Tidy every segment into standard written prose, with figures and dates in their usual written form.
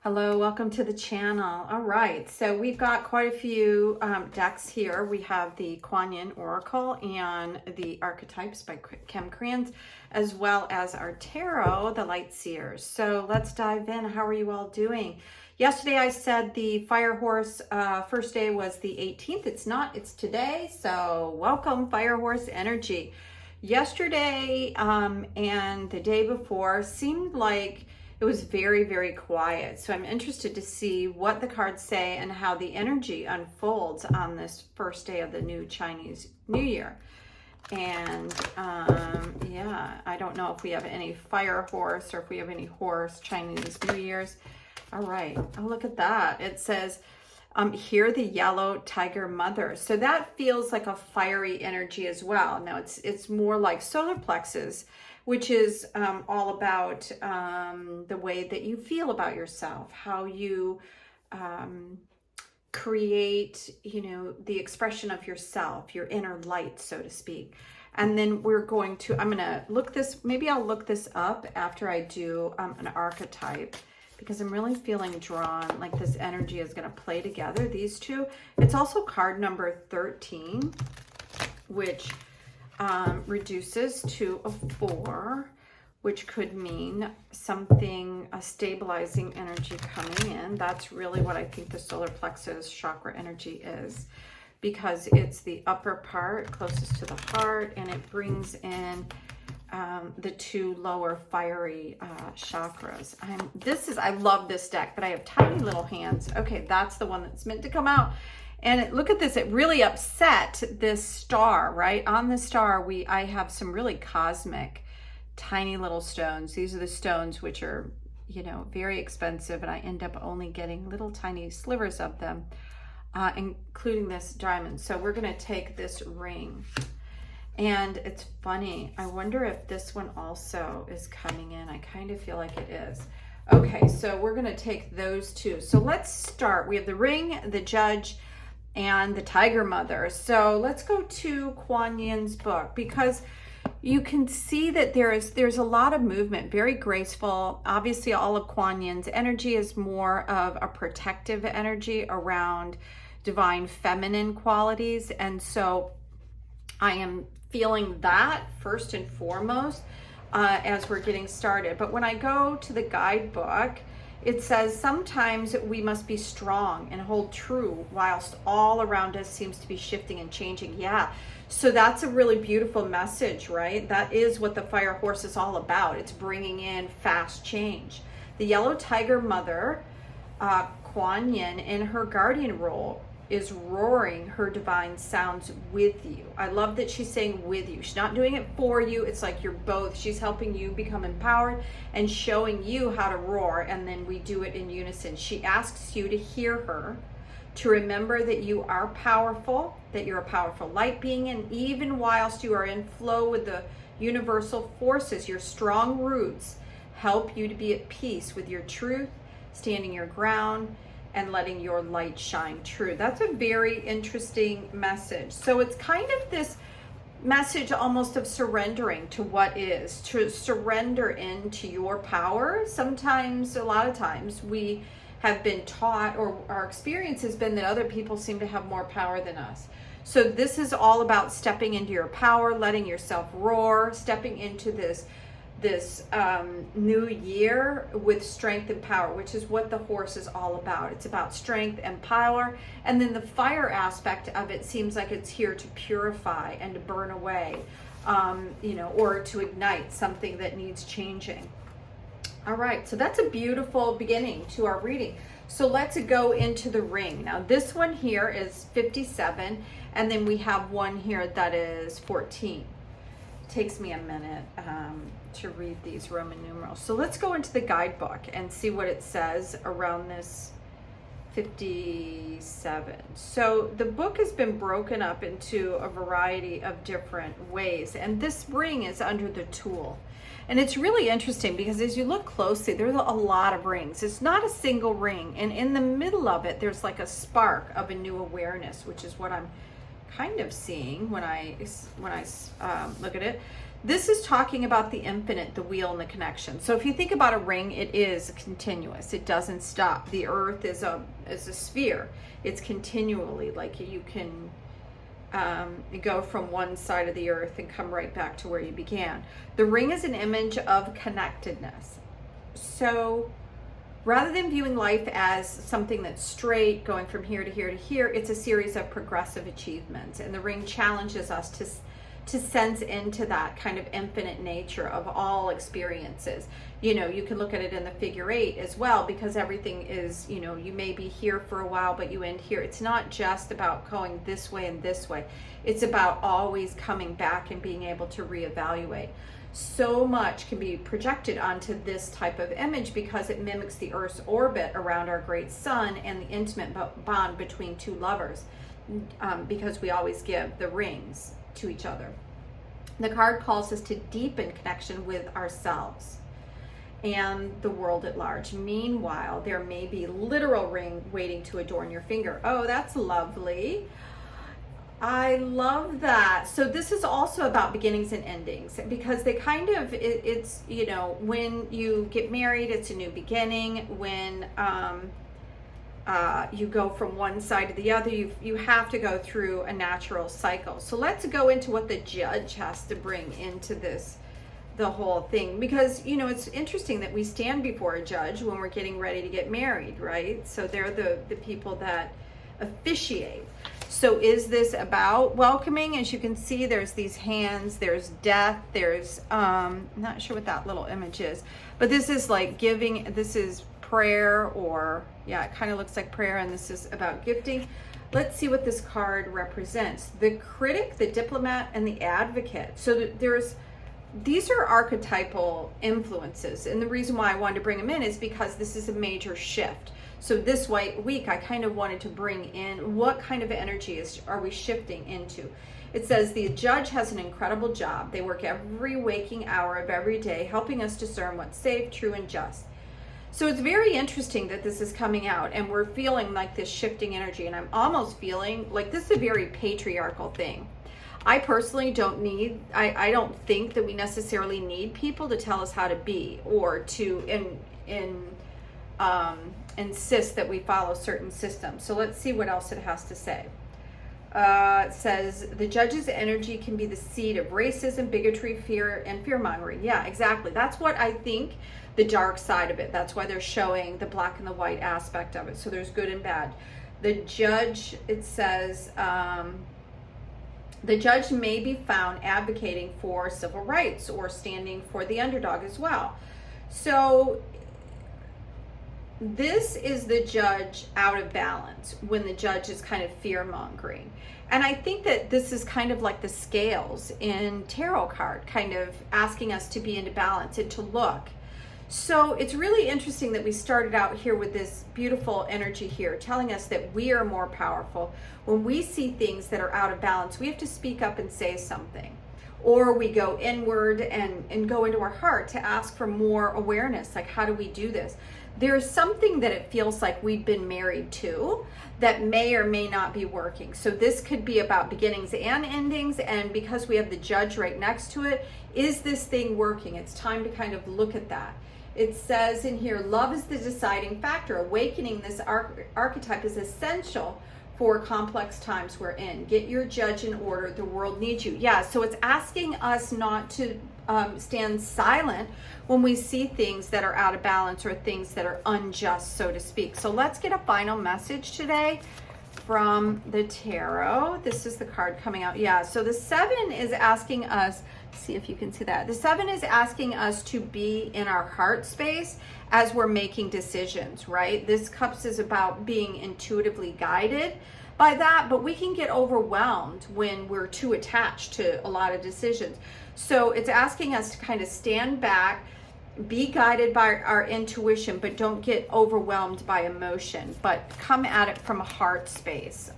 Hello, welcome to the channel. All right, so we've got quite a few decks here. We have the Kuan Oracle and the Archetypes by Krans, as well as our tarot, the Light Seers. So let's dive in. How are you all doing? Yesterday I said the Fire Horse first day was the 18th. It's not, it's today. So welcome, Fire Horse energy. Yesterday and the day before seemed like it was very, very quiet. So I'm interested to see what the cards say and how the energy unfolds on this first day of the new Chinese New Year. And yeah, I don't know if we have any fire horse or if we have any horse Chinese New Year's. All right, oh, look at that. It says, hear the yellow tiger mother. So that feels like a fiery energy as well. Now it's more like solar plexus, which is all about the way that you feel about yourself, how you create, the expression of yourself, your inner light, so to speak. And then I'm gonna look this, maybe I'll look this up after I do an archetype, because I'm really feeling drawn, like this energy is gonna play together, these two. It's also card number 13, which reduces to a 4, which could mean something, a stabilizing energy coming in. That's really what I think the solar plexus chakra energy is, because it's the upper part closest to the heart, and it brings in the two lower fiery chakras. I love this deck, but I have tiny little hands. Okay, that's the one that's meant to come out. And look at this, it really upset this star, right? On the star, I have some really cosmic, tiny little stones. These are the stones which are, very expensive, and I end up only getting little tiny slivers of them, including this diamond. So we're gonna take this ring. And it's funny, I wonder if this one also is coming in. I kind of feel like it is. Okay, so we're gonna take those two. So let's start. We have the ring, the judge, and the tiger mother. So let's go to Kuan Yin's book, because you can see that there's a lot of movement, very graceful. Obviously, all of Kuan Yin's energy is more of a protective energy around divine feminine qualities. And so I am feeling that first and foremost as we're getting started. But when I go to the guidebook, it says sometimes we must be strong and hold true whilst all around us seems to be shifting and changing. Yeah, so that's a really beautiful message, right? That is what the fire horse is all about. It's bringing in fast change. The yellow tiger mother, Kuan Yin, in her guardian role, is roaring her divine sounds with you. I love that she's saying with you. She's not doing it for you. It's like you're both. She's helping you become empowered and showing you how to roar, and then we do it in unison. She asks you to hear her, to remember that you are powerful, that you're a powerful light being, and even whilst you are in flow with the universal forces, your strong roots help you to be at peace with your truth, standing your ground, and letting your light shine true. That's a very interesting message. So it's kind of this message almost of surrendering to what is, to surrender into your power. Sometimes, a lot of times, we have been taught, or our experience has been, that other people seem to have more power than us. So this is all about stepping into your power, letting yourself roar, stepping into this new year with strength and power, which is what the horse is all about. It's about strength and power. And then the fire aspect of it seems like it's here to purify and to burn away, or to ignite something that needs changing. All right, so that's a beautiful beginning to our reading. So let's go into the ring. Now this one here is 57, and then we have one here that is 14. Takes me a minute to read these Roman numerals. So let's go into the guidebook and see what it says around this 57. So the book has been broken up into a variety of different ways, and this ring is under the tool. And it's really interesting because as you look closely, there's a lot of rings. It's not a single ring, and in the middle of it, there's like a spark of a new awareness, which is what I'm kind of seeing when I look at it. This is talking about the infinite, the wheel, and the connection. So if you think about a ring, it is continuous. It doesn't stop. The earth is a sphere. It's continually, like you can go from one side of the earth and come right back to where you began. The ring is an image of connectedness. So rather than viewing life as something that's straight, going from here to here to here, it's a series of progressive achievements. And the ring challenges us to sense into that kind of infinite nature of all experiences. You know, you can look at it in the figure 8 as well, because everything is, you know, you may be here for a while, but you end here. It's not just about going this way and this way. It's about always coming back and being able to reevaluate. So much can be projected onto this type of image because it mimics the Earth's orbit around our great sun and the intimate bond between two lovers, because we always give the rings to each other. The card calls us to deepen connection with ourselves and the world at large. Meanwhile, there may be literal ring waiting to adorn your finger. Oh, that's lovely. I love that. So this is also about beginnings and endings, because they kind of, it's, you know, when you get married, it's a new beginning. When you go from one side to the other, you have to go through a natural cycle. So let's go into what the judge has to bring into this, the whole thing, because, you know, it's interesting that we stand before a judge when we're getting ready to get married, right? So they're the people that officiate. So is this about welcoming? As you can see, there's these hands, there's death, there's I'm not sure what that little image is, but this is like giving, this is prayer, or yeah, it kind of looks like prayer, and this is about gifting. Let's see what this card represents. The critic, the diplomat, and the advocate. So these are archetypal influences, and the reason why I wanted to bring them in is because this is a major shift. So this week, I kind of wanted to bring in what kind of energy are we shifting into. It says the judge has an incredible job. They work every waking hour of every day, helping us discern what's safe, true, and just. So it's very interesting that this is coming out, and we're feeling like this shifting energy, and I'm almost feeling like this is a very patriarchal thing. I personally don't don't think that we necessarily need people to tell us how to be, or to insist that we follow certain systems. So let's see what else it has to say. It says the judge's energy can be the seed of racism, bigotry, fear, and fear-mongering. Yeah, exactly. That's what I think, the dark side of it. That's why they're showing the black and the white aspect of it. So there's good and bad. The judge, it says, the judge may be found advocating for civil rights or standing for the underdog as well. So this is the judge out of balance, when the judge is kind of fear-mongering. And I think that this is kind of like the scales in tarot card, kind of asking us to be into balance and to look. So it's really interesting that we started out here with this beautiful energy here, telling us that we are more powerful. When we see things that are out of balance, we have to speak up and say something. Or we go inward and go into our heart to ask for more awareness. Like, how do we do this? There's something that it feels like we've been married to that may or may not be working. So this could be about beginnings and endings, and because we have the judge right next to it, is this thing working? It's time to kind of look at that. It says in here, love is the deciding factor. Awakening this archetype is essential for complex times we're in. Get your judge in order. The world needs you. Yeah, so it's asking us not to stand silent when we see things that are out of balance or things that are unjust, so to speak. So let's get a final message today from the tarot. This is the card coming out. Yeah, so the 7 is asking us, see if you can see that. The 7 is asking us to be in our heart space as we're making decisions, right? This cups is about being intuitively guided by that, but we can get overwhelmed when we're too attached to a lot of decisions. So it's asking us to kind of stand back, be guided by our intuition, but don't get overwhelmed by emotion, but come at it from a heart space,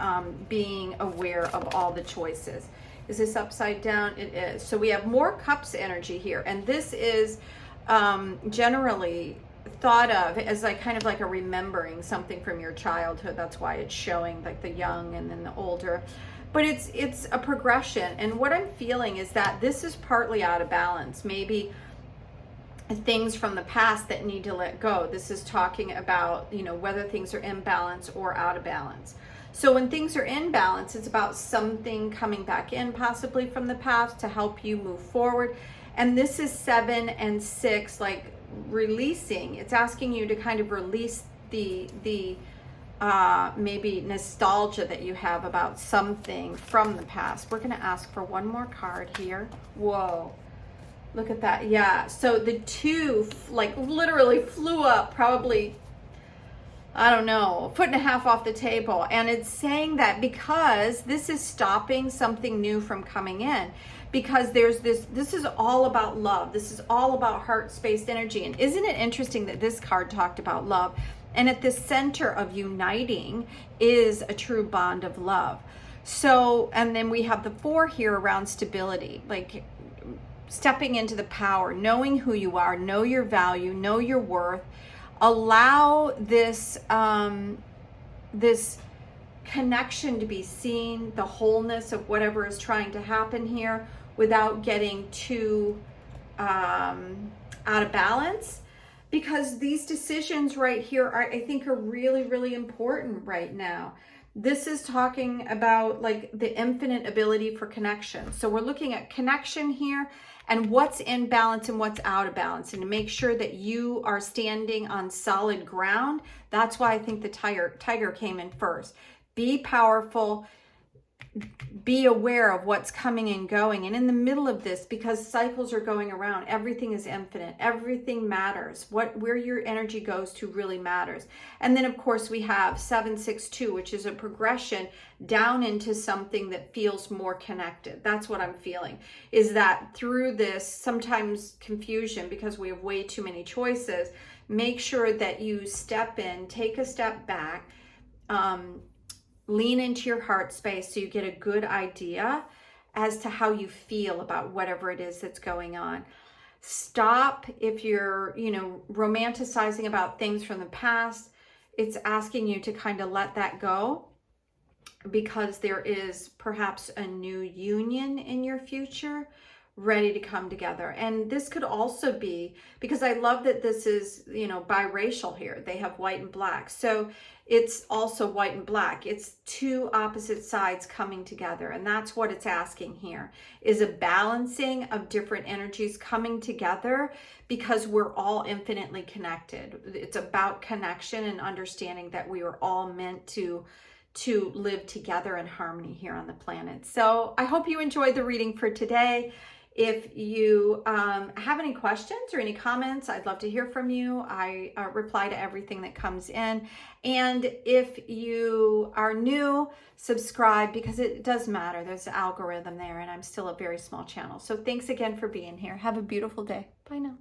being aware of all the choices. Is this upside down? It is. So we have more cups energy here, and this is generally thought of as like kind of like a remembering something from your childhood. That's why it's showing like the young and then the older. but it's a progression. And what I'm feeling is that this is partly out of balance. Maybe things from the past that need to let go. This is talking about, you know, whether things are in balance or out of balance. So when things are in balance, it's about something coming back in, possibly from the past, to help you move forward. And this is 7 and 6, like releasing. It's asking you to kind of release the maybe nostalgia that you have about something from the past. We're going to ask for one more card here. Whoa. Look at that. Yeah. So the 2 like literally flew up probably, I don't know, 1.5 feet off the table. And it's saying that because this is stopping something new from coming in, because there's this is all about love. This is all about heart space energy. And isn't it interesting that this card talked about love? And at the center of uniting is a true bond of love. So, and then we have the 4 here around stability, like stepping into the power, knowing who you are, know your value, know your worth. Allow this this connection to be seen, the wholeness of whatever is trying to happen here, without getting too out of balance. Because these decisions right here are, I think, are really, really important right now. This is talking about like the infinite ability for connection. So we're looking at connection here and what's in balance and what's out of balance, and to make sure that you are standing on solid ground. That's why I think the tiger came in first. Be powerful. Be aware of what's coming and going. And in the middle of this, because cycles are going around, everything is infinite. Everything matters. Where your energy goes to really matters. And then, of course, we have 762, which is a progression down into something that feels more connected. That's what I'm feeling, is that through this, sometimes confusion because we have way too many choices, make sure that you step in, take a step back, lean into your heart space so you get a good idea as to how you feel about whatever it is that's going on. Stop if you're, you know, romanticizing about things from the past. It's asking you to kind of let that go, because there is perhaps a new union in your future ready to come together. And this could also be, because I love that this is, you know, biracial here. They have white and black. So it's also white and black. It's 2 opposite sides coming together. And that's what it's asking here, is a balancing of different energies coming together, because we're all infinitely connected. It's about connection and understanding that we are all meant to live together in harmony here on the planet. So I hope you enjoyed the reading for today. If you have any questions or any comments, I'd love to hear from you. I reply to everything that comes in. And if you are new, subscribe, because it does matter. There's an algorithm there, and I'm still a very small channel. So thanks again for being here. Have a beautiful day. Bye now.